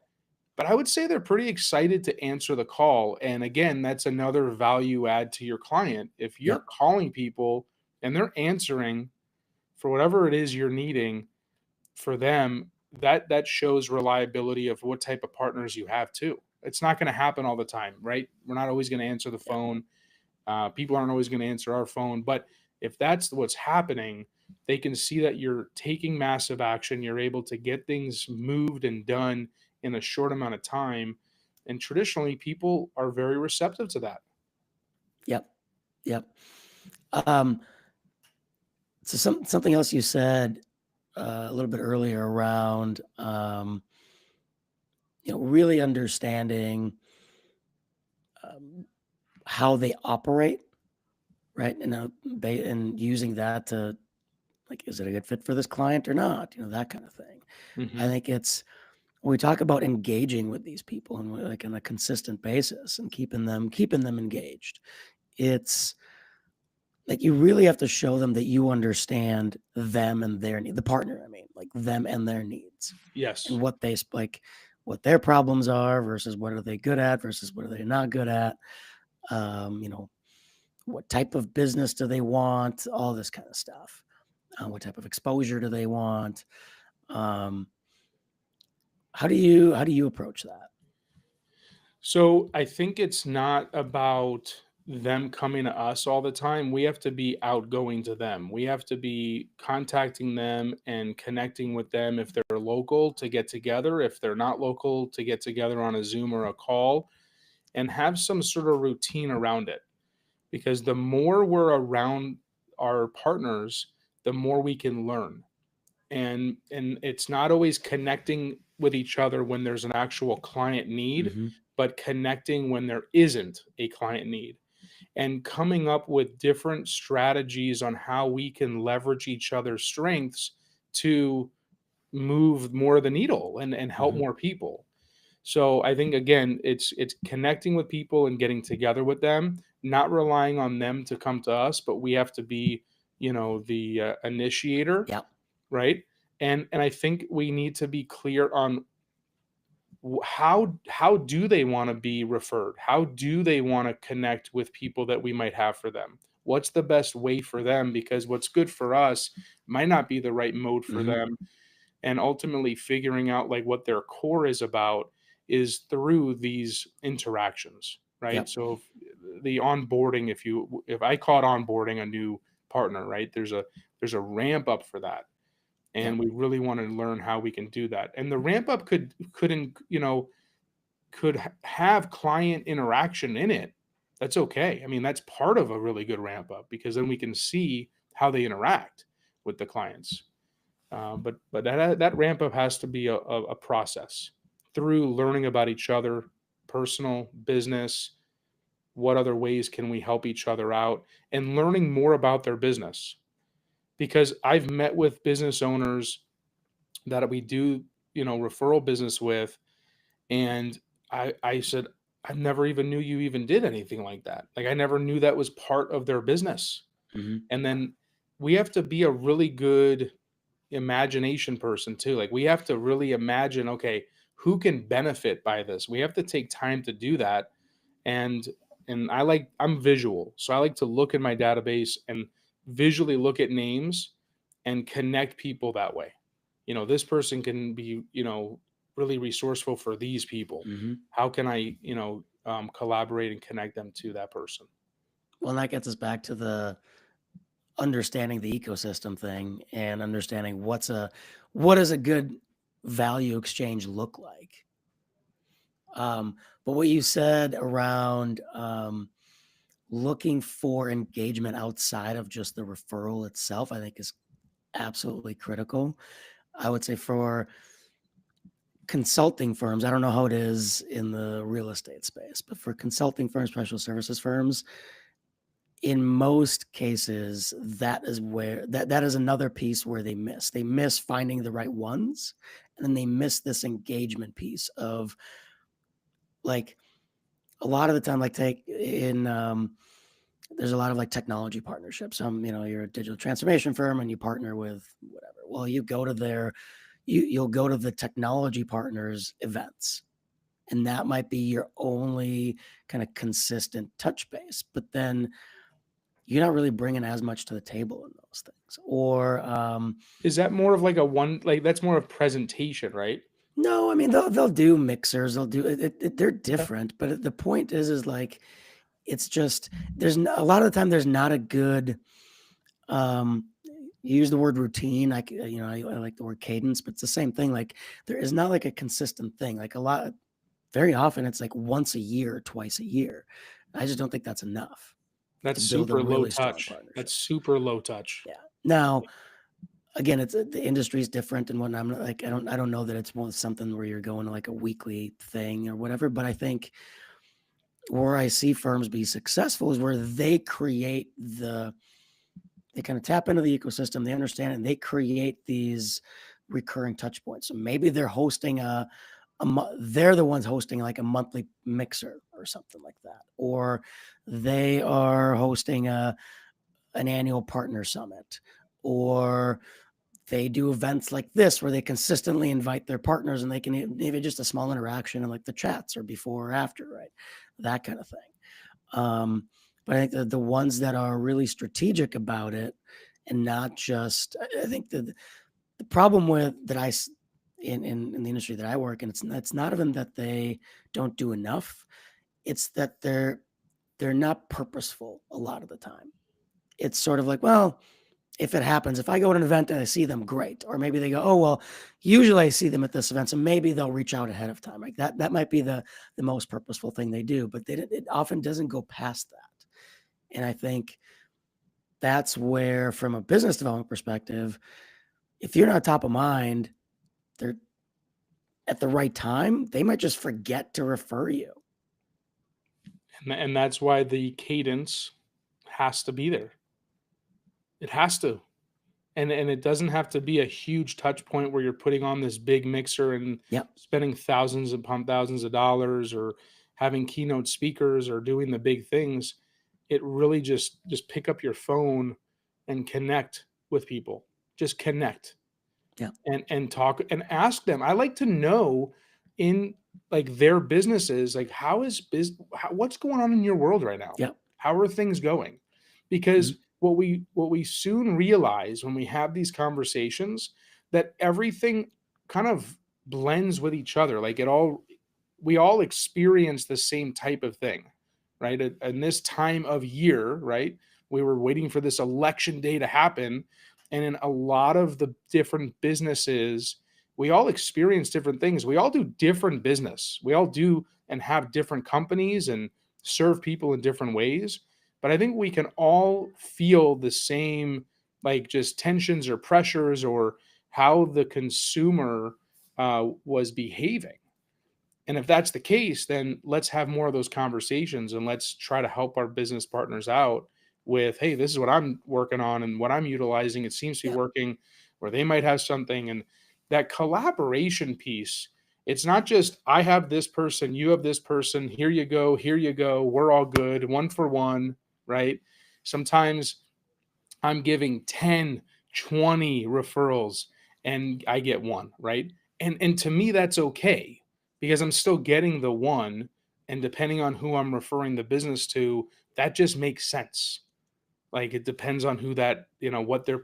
S2: but I would say they're pretty excited to answer the call. And again, that's another value add to your client. If you're
S1: Yep.
S2: calling people and they're answering for whatever it is you're needing, for them, that shows reliability of what type of partners you have too. It's not going to happen all the time, right? We're not always going to answer the
S1: Yeah.
S2: phone. People aren't always going to answer our phone, but if that's what's happening, they can see that you're taking massive action. You're able to get things moved and done in a short amount of time, and traditionally, people are very receptive to that.
S1: Yep. Yep. Um, so something else you said a little bit earlier around really understanding um, how they operate, right? And using that to, like, is it a good fit for this client or not? That kind of thing. I
S2: Hmm.
S1: think it's when we talk about engaging with these people and like on a consistent basis and keeping them engaged. It's like you really have to show them that you understand them and their need, the partner. I mean, like them and their needs and
S2: Yes.
S1: what their problems are versus what are they good at versus what are they not good at. Um, you know, what type of business do they want? All this kind of stuff. What type of exposure do they want? Um, how do you approach that?
S2: So I think it's not about them coming to us all the time. We have to be outgoing to them. We have to be contacting them and connecting with them if they're local to get together, if they're not local to get together on a Zoom or a call, and have some sort of routine around it. Because the more we're around our partners, the more we can learn. And it's not always connecting with each other when there's an actual client need,
S1: Hmm.
S2: but connecting when there isn't a client need, and coming up with different strategies on how we can leverage each other's strengths to move more of the needle and help
S1: Hmm.
S2: more people. So I think again, it's connecting with people and getting together with them, not relying on them to come to us, but we have to be, the initiator,
S1: Yeah.
S2: right? And I think we need to be clear on how do they want to be referred? How do they want to connect with people that we might have for them? What's the best way for them? Because what's good for us might not be the right mode for
S1: Hmm.
S2: them. And ultimately figuring out like what their core is about is through these interactions, right?
S1: Yep.
S2: So if the onboarding, if I call it onboarding a new partner, right? There's a ramp up for that,
S1: Yep.
S2: and we really want to learn how we can do that. And the ramp up could have client interaction in it. That's okay. I mean, that's part of a really good ramp up because then we can see how they interact with the clients. But that ramp up has to be a process through learning about each other, personal, business. What other ways can we help each other out, and learning more about their business? Because I've met with business owners that we do, referral business with, and I said, I never even knew you even did anything like that. Like I never knew that was part of their business.
S1: Hmm.
S2: And then we have to be a really good imagination person too. Like we have to really imagine, okay, who can benefit by this? We have to take time to do that. And I'm visual. So I like to look in my database and visually look at names and connect people that way. This person can be, really resourceful for these people.
S1: Hmm.
S2: How can I, collaborate and connect them to that person?
S1: Well, and that gets us back to the understanding the ecosystem thing and understanding what is a good value exchange look like? But what you said around looking for engagement outside of just the referral itself, I think is absolutely critical. I would say for consulting firms, I don't know how it is in the real estate space, but for consulting firms, professional services firms, in most cases, that is where that is another piece where they miss. They miss finding the right ones, and then they miss this engagement piece of like a lot of the time, like take in there's a lot of like technology partnerships. You're a digital transformation firm and you partner with whatever. Well, you'll go to the technology partners events, and that might be your only kind of consistent touch base. But then you're not really bringing as much to the table in those things. Or
S2: Is that more of like a one, like that's more of presentation, right?
S1: no, I mean they'll do mixers, they'll do it, they're different. But the point is like it's just a lot of the time there's not a good you use the word routine. I like the word cadence, but it's the same thing. Like there is not like a consistent thing. Like very often it's like once a year, twice a year. I just don't think that's enough to
S2: That's
S1: build a
S2: super low
S1: really strong
S2: touch.
S1: partnership.
S2: That's super low touch.
S1: Yeah. Now, again, it's the industry is different and whatnot. I'm like, I don't know that it's more something where you're going to like a weekly thing or whatever. But I think where I see firms be successful is where they kind of tap into the ecosystem, they understand it, and they create these recurring touch points. So maybe they're hosting they're the ones hosting like a monthly mixer or something like that, or they are hosting an annual partner summit, or they do events like this where they consistently invite their partners and they can even just a small interaction in like the chats or before or after, right? That kind of thing. But I think the ones that are really strategic about it and not just, I think the problem with that in the industry that I work in, it's not even that they don't do enough. It's that they're not purposeful a lot of the time. It's sort of like, well, if it happens, if I go to an event and I see them, great. Or maybe they go, oh, well, usually I see them at this event. So maybe they'll reach out ahead of time. Like that might be the most purposeful thing they do, but it often doesn't go past that. And I think that's where, from a business development perspective, if you're not top of mind, they're at the right time, they might just forget to refer you.
S2: And that's why the cadence has to be there. It has to. And it doesn't have to be a huge touch point where you're putting on this big mixer and
S1: Yep.
S2: spending thousands upon thousands of dollars or having keynote speakers or doing the big things. It really just pick up your phone and connect with people. Just connect.
S1: Yeah.
S2: And talk and ask them. I like to know in like their businesses, like what's going on in your world right now?
S1: Yep.
S2: How are things going? Because what we soon realize when we have these conversations that everything kind of blends with each other. Like we all experience the same type of thing, right? In this time of year, right? We were waiting for this election day to happen. And in a lot of the different businesses, we all experience different things. We all do different business. We all do and have different companies and serve people in different ways. But I think we can all feel the same, like just tensions or pressures or how the consumer was behaving. And if that's the case, then let's have more of those conversations and let's try to help our business partners out with, hey, this is what I'm working on and what I'm utilizing. It seems to be
S1: Yep.
S2: working, or they might have something. And that collaboration piece, it's not just I have this person, you have this person, here you go, we're all good, one for one, right? Sometimes I'm giving 10, 20 referrals and I get one, right? And to me that's okay because I'm still getting the one and depending on who I'm referring the business to, that just makes sense. Like it depends on who that,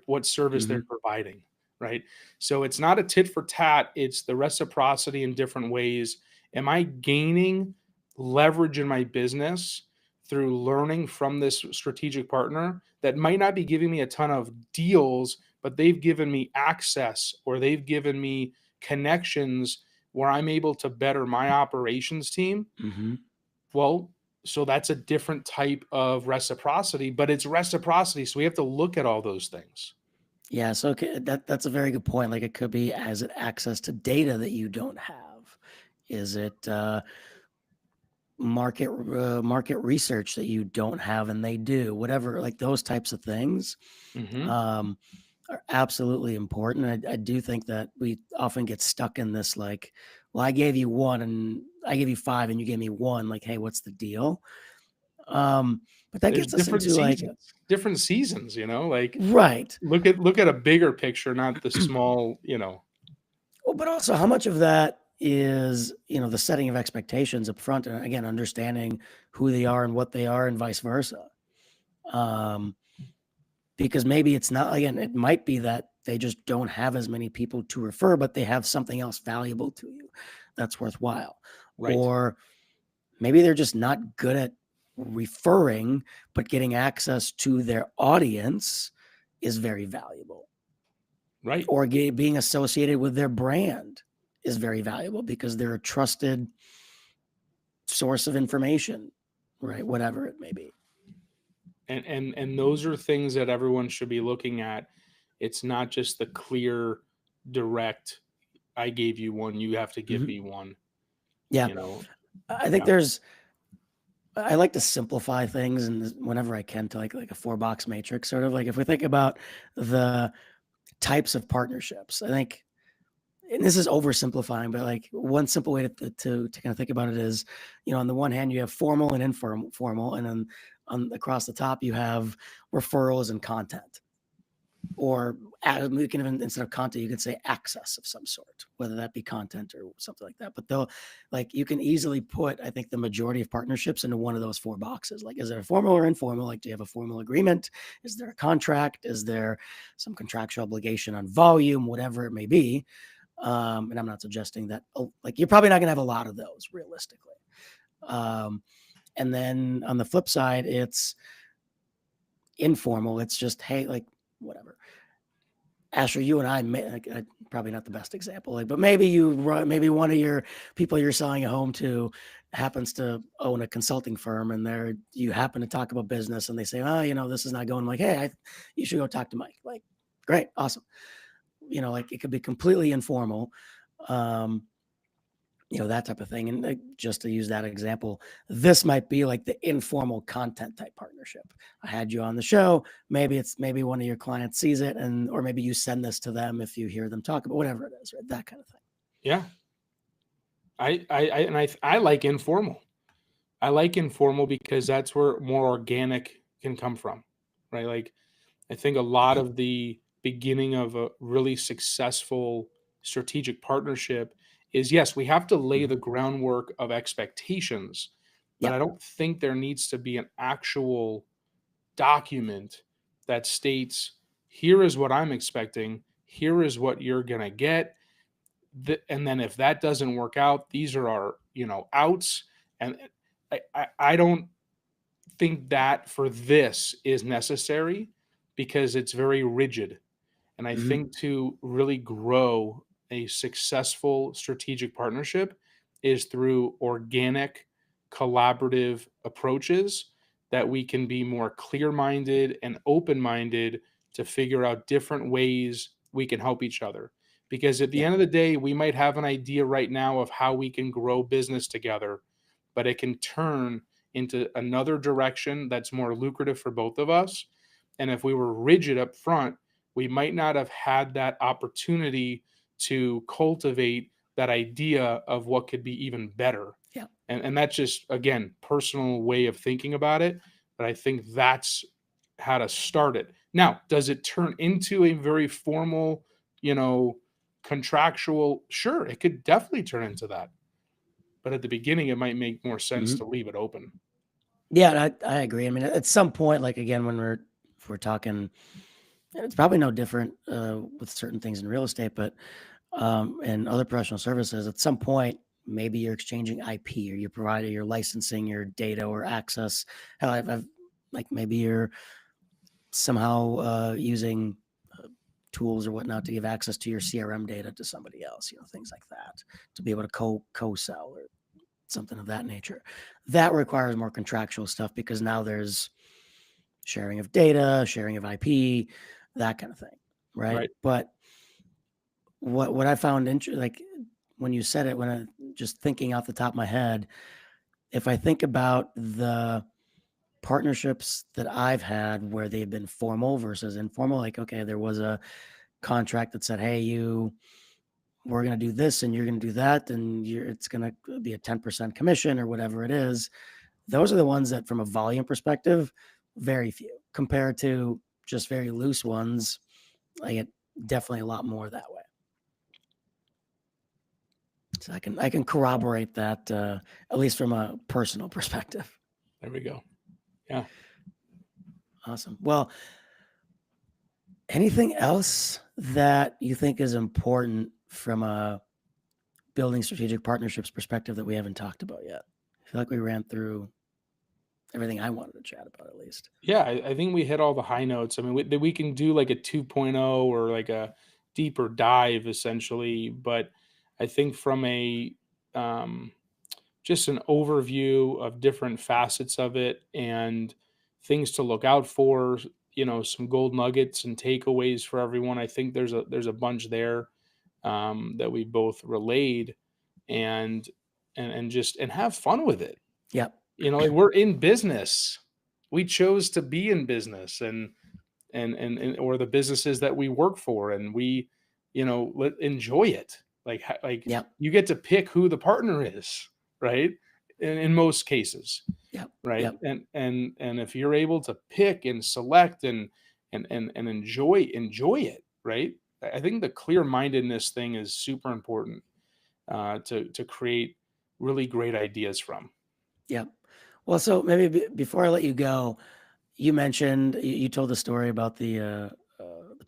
S2: what service they're
S1: Mm-hmm.
S2: providing, right? So it's not a tit for tat, it's the reciprocity in different ways. Am I gaining leverage in my business through learning from this strategic partner that might not be giving me a ton of deals, but they've given me access or they've given me connections where I'm able to better my operations team,
S1: Hmm.
S2: well, so that's a different type of reciprocity, but it's reciprocity. So we have to look at all those things.
S1: Yeah, so that's a very good point. Like it could be as it access to data that you don't have. Is it market research that you don't have and they do? Whatever, like those types of things
S2: Hmm.
S1: um, are absolutely important. I do think that we often get stuck in this like, well, I gave you one and I gave you five and you gave me one. Like, hey, what's the deal? Um, but that
S2: There's
S1: gets us into like,
S2: different seasons, like
S1: right.
S2: look at a bigger picture, not the small,
S1: Well, but also how much of that is, the setting of expectations up front and again, understanding who they are and what they are and vice versa. Um, because maybe it's not, again, it might be that they just don't have as many people to refer, but they have something else valuable to you that's worthwhile.
S2: right,
S1: Or maybe they're just not good at referring, but getting access to their audience is very valuable.
S2: right.
S1: Or being associated with their brand is very valuable because they're a trusted source of information, right? Whatever it may be.
S2: And those are things that everyone should be looking at. It's not just the clear, direct, I gave you one, you have to give
S1: Mhm.
S2: me one,
S1: Yeah.
S2: you know.
S1: I think
S2: Yeah.
S1: I like to simplify things and whenever I can to like a four-box matrix, sort of like if we think about the types of partnerships, I think, and this is oversimplifying, but like one simple way to kind of think about it is, on the one hand, you have formal and informal, and then across the top, you have referrals and content. Or we can even, instead of content, you could say access of some sort, whether that be content or something like that. But they'll, like, you can easily put, I think, the majority of partnerships into one of those four boxes. Like, is it a formal or informal? Like, do you have a formal agreement? Is there a contract? Is there some contractual obligation on volume, whatever it may be? And I'm not suggesting that, like, you're probably not going to have a lot of those realistically. And then on the flip side, it's informal. It's just, hey, like, whatever. Asher, you and I, like, probably not the best example, like, but maybe one of your people you're selling a home to happens to own a consulting firm, and you happen to talk about business, and they say, oh, this is not going. I'm like, hey, you should go talk to Mike. Like, great, awesome. Like it could be completely informal. Um, that type of thing. And just to use that example, this might be like the informal content type partnership. I had you on the show. Maybe one of your clients sees it, or maybe you send this to them if you hear them talk about whatever it is, right? That kind of thing.
S2: Yeah. I like informal. I like informal because that's where more organic can come from, right? Like I think a lot of the beginning of a really successful strategic partnership is, yes, we have to lay
S1: Mhm.
S2: the groundwork of expectations, but
S1: Yeah.
S2: I don't think there needs to be an actual document that states, here is what I'm expecting, here is what you're going to get. And then if that doesn't work out, these are our, outs. And I don't think that for this is necessary because it's very rigid. And I
S1: Hmm.
S2: think to really grow a successful strategic partnership is through organic, collaborative approaches that we can be more clear minded and open minded to figure out different ways we can help each other. Because at the
S1: Yeah.
S2: end of the day, we might have an idea right now of how we can grow business together, but it can turn into another direction that's more lucrative for both of us. And if we were rigid up front, we might not have had that opportunity to cultivate that idea of what could be even better.
S1: Yeah.
S2: And that's just, again, personal way of thinking about it. But I think that's how to start it. Now, does it turn into a very formal, you know, contractual? Sure, it could definitely turn into that. But at the beginning, it might make more sense
S1: Hmm.
S2: to leave it open.
S1: Yeah. And I agree. I mean, at some point, like again, if we're talking, and it's probably no different with certain things in real estate, but and other professional services, at some point, maybe you're exchanging IP or you're licensing your data or access. Hell, like maybe you're somehow using tools or whatnot to give access to your CRM data to somebody else, things like that, to be able to co-sell or something of that nature. That requires more contractual stuff because now there's sharing of data, sharing of IP, that kind of thing, right?
S2: Right.
S1: But what I found interesting, like when you said it, when I just thinking off the top of my head, if I think about the partnerships that I've had where they've been formal versus informal, like, okay, there was a contract that said, hey, we're going to do this and you're going to do that, and it's going to be a 10% commission or whatever it is. Those are the ones that, from a volume perspective, very few compared to just very loose ones. I get definitely a lot more that way. So I can corroborate that, at least from a personal perspective.
S2: There we go. Yeah.
S1: Awesome. Well, anything else that you think is important from a building strategic partnerships perspective that we haven't talked about yet? I feel like we ran through everything I wanted to chat about, at least.
S2: Yeah, I think we hit all the high notes. I mean, we can do like a 2.0 or like a deeper dive essentially, but I think from a um, just an overview of different facets of it and things to look out for, some gold nuggets and takeaways for everyone. I think there's a bunch there that we both relayed and and have fun with it.
S1: Yep.
S2: Like we're in business. We chose to be in business and or the businesses that we work for, and we, enjoy it. Like
S1: Yep.
S2: you get to pick who the partner is, right? In most cases,
S1: Yep.
S2: right?
S1: Yep.
S2: And if you're able to pick and select and enjoy it, right? I think the clear mindedness thing is super important to create really great ideas from.
S1: Yep. Well, so maybe before I let you go, you mentioned you told the story about the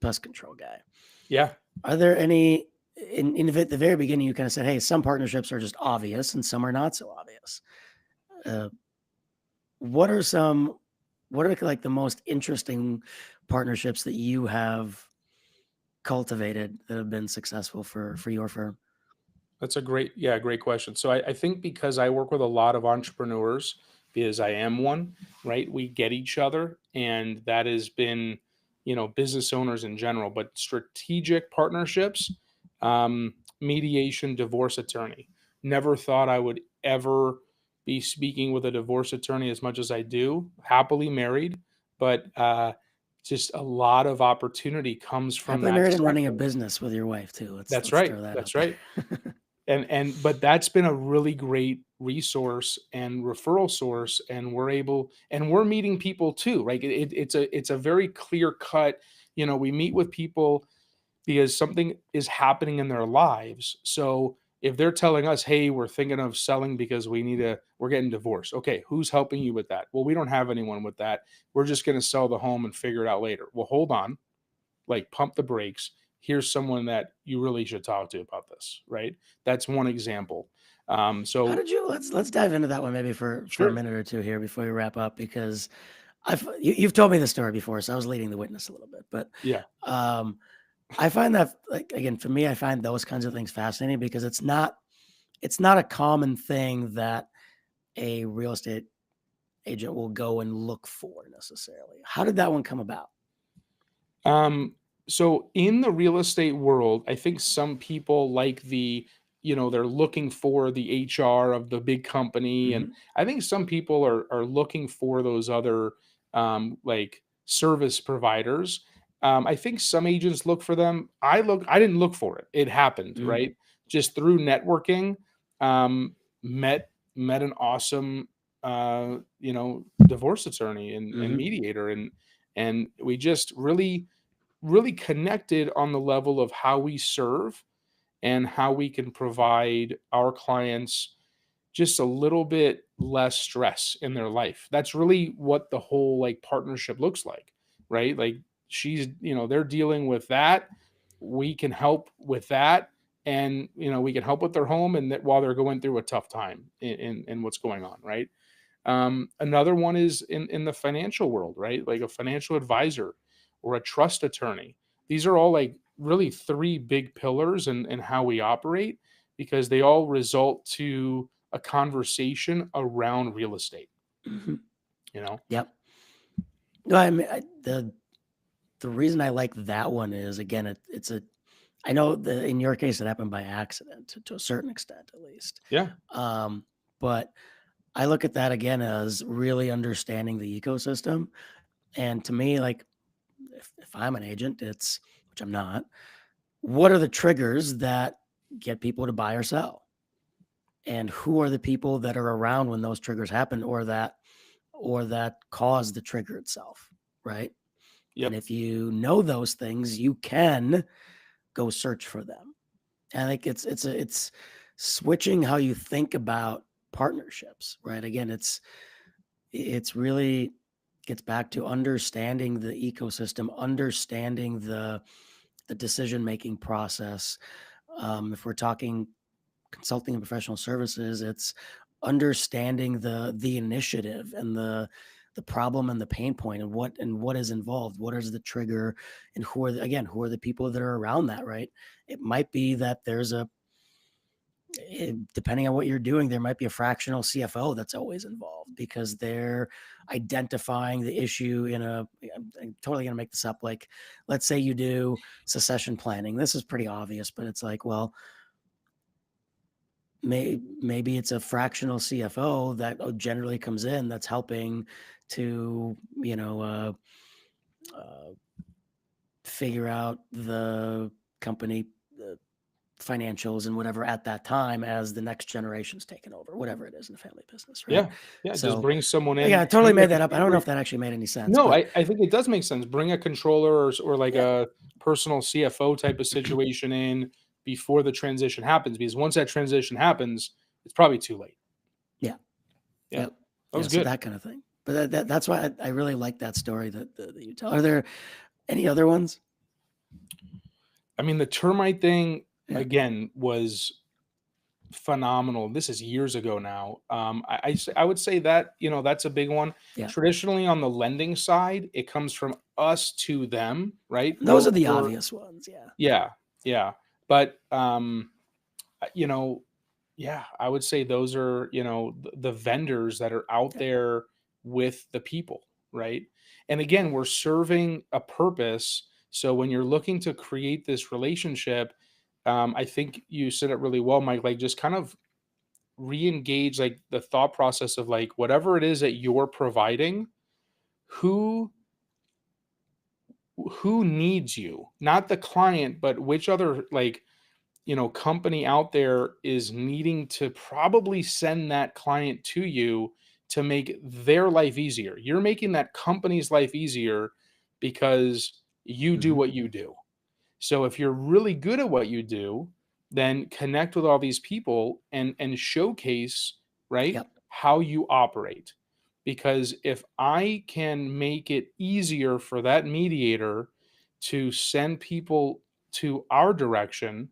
S1: pest control guy.
S2: Yeah.
S1: Are there any at the very beginning? You kind of said, "Hey, some partnerships are just obvious, and some are not so obvious." Uh, what are some? What are like the most interesting partnerships that you have cultivated that have been successful for your firm?
S2: That's great question. So I think because I work with a lot of entrepreneurs, because I am one, right? We get each other, and that has been, business owners in general, but strategic partnerships, mediation, divorce attorney. Never thought I would ever be speaking with a divorce attorney as much as I do. Happily married, but just a lot of opportunity comes from
S1: Happily
S2: that
S1: married and running a
S2: sector.
S1: business with your wife too.
S2: That's
S1: Let's
S2: right.
S1: throw that out
S2: That's right.
S1: there.
S2: But that's been a really great resource and referral source, and we're meeting people too, right? It's a very clear cut. We meet with people because something is happening in their lives. So if they're telling us, hey, we're thinking of selling because we're getting divorced, okay, who's helping you with that? Well, we don't have anyone with that. We're just going to sell the home and figure it out later. Well, hold on, like pump the brakes. Here's someone that you really should talk to about this, right? That's one example.
S1: How
S2: So
S1: did you let's dive into that one maybe for a
S2: sure.
S1: minute or two here before we wrap up, because you've told me the story before, so I was leading the witness a little bit, but
S2: Yeah.
S1: um, I find that, like, again, for me, I find those kinds of things fascinating because it's not a common thing that a real estate agent will go and look for necessarily. How did that one come about?
S2: Um, so in the real estate world, I think some people like they're looking for the HR of the big company. And
S1: Mhm.
S2: I think some people are looking for those other like service providers. I think some agents look for them. I didn't look for it. It happened,
S1: Mhm.
S2: right? Just through networking, um, met met an awesome divorce attorney and
S1: Mhm.
S2: mediator, and we just really connected on the level of how we serve and how we can provide our clients just a little bit less stress in their life. That's really what the whole like partnership looks like, right? Like they're dealing with that. We can help with that. And we can help with their home and that while they're going through a tough time in what's going on, right? Another one is in the financial world, right? Like a financial advisor or a trust attorney. these are all like really three big pillars in how we operate, because they all result to a conversation around real estate,
S1: Mhm.
S2: you know?
S1: Yep. No, I mean, the reason I like that one is, again, it's a I know that in your case, it happened by accident to a certain extent, at least.
S2: Yeah.
S1: Um, but I look at that again as really understanding the ecosystem. And to me, like, if I'm an agent, which I'm not, what are the triggers that get people to buy or sell? And who are the people that are around when those triggers happen, or that cause the trigger itself, right? And
S2: Yep.
S1: if you know those things, you can go search for them. And I think it's switching how you think about partnerships, right? Again, it's really gets back to understanding the ecosystem, understanding the decision making process. If we're talking consulting and professional services, it's understanding the initiative and the problem and the pain point, and what is involved, what is the trigger, and who are the people that are around that, right? It might be that depending on what you're doing, there might be a fractional CFO that's always involved because they're identifying the issue I'm totally going to make this up. Like, let's say you do succession planning. This is pretty obvious, but it's like, well, maybe it's a fractional CFO that generally comes in that's helping to, uh, figure out the company, the financials and whatever at that time as the next generation's taken over, whatever it is in the family business, right?
S2: Yeah. Yeah. Just
S1: So,
S2: bring someone
S1: yeah,
S2: in,
S1: I totally
S2: bring a
S1: made that up. I don't know
S2: controller.
S1: if that actually made any sense,
S2: No,
S1: but
S2: I think it does make sense. Bring a controller, or like
S1: yeah,
S2: a personal CFO type of situation in before the transition happens, because once that transition happens, it's probably too late.
S1: yeah,
S2: Yeah.
S1: yep,
S2: That
S1: yeah.
S2: was
S1: So
S2: good.
S1: that kind of thing. But that's why I really like that story that you tell. Are there any other ones?
S2: I mean, the termite thing
S1: Yeah,
S2: again was phenomenal. This is years ago now. I would say that, that's a big one.
S1: yeah.
S2: Traditionally, on the lending side, it comes from us to them, right?
S1: And those are the
S2: We're
S1: obvious ones. Yeah,
S2: Yeah, yeah. But you know, yeah, I would say those are, the vendors that are out
S1: yeah,
S2: there with the people, right? And again, we're serving a purpose. So when you're looking to create this relationship, I think you said it really well, Mike. Like, just kind of re-engage like the thought process of like whatever it is that you're providing, who who needs you, not the client, but which other, like, company out there is needing to probably send that client to you to make their life easier. You're making that company's life easier because you do
S1: hmm
S2: what you do. So if you're really good at what you do, then connect with all these people and showcase, right,
S1: yep,
S2: how you operate. Because if I can make it easier for that mediator to send people to our direction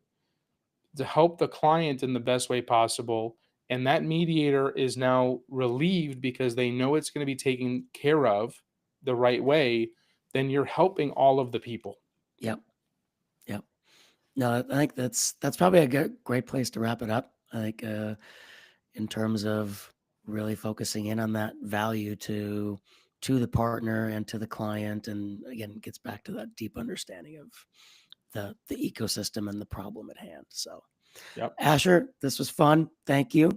S2: to help the client in the best way possible, and that mediator is now relieved because they know it's going to be taken care of the right way, then you're helping all of the people.
S1: yep, yep. No, I think that's probably a great place to wrap it up. I think in terms of really focusing in on that value to the partner and to the client, and again, it gets back to that deep understanding of the ecosystem and the problem at hand. So,
S2: Yep.
S1: Asher, this was fun. Thank you.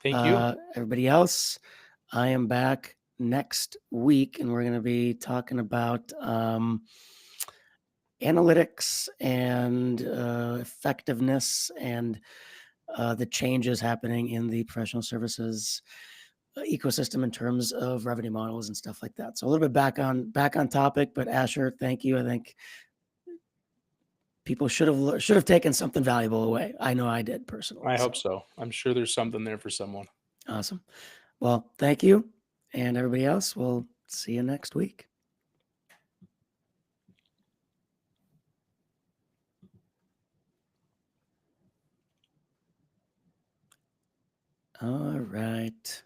S2: Thank you.
S1: Everybody else, I am back next week, and we're going to be talking about analytics and effectiveness and the changes happening in the professional services ecosystem in terms of revenue models and stuff like that. So a little bit back on topic, but Asher, thank you. I think people should have taken something valuable away. I know I did personally.
S2: I hope
S1: So
S2: so. I'm sure there's something there for someone.
S1: awesome. Well, thank you, and everybody else. We'll see you next week. All right.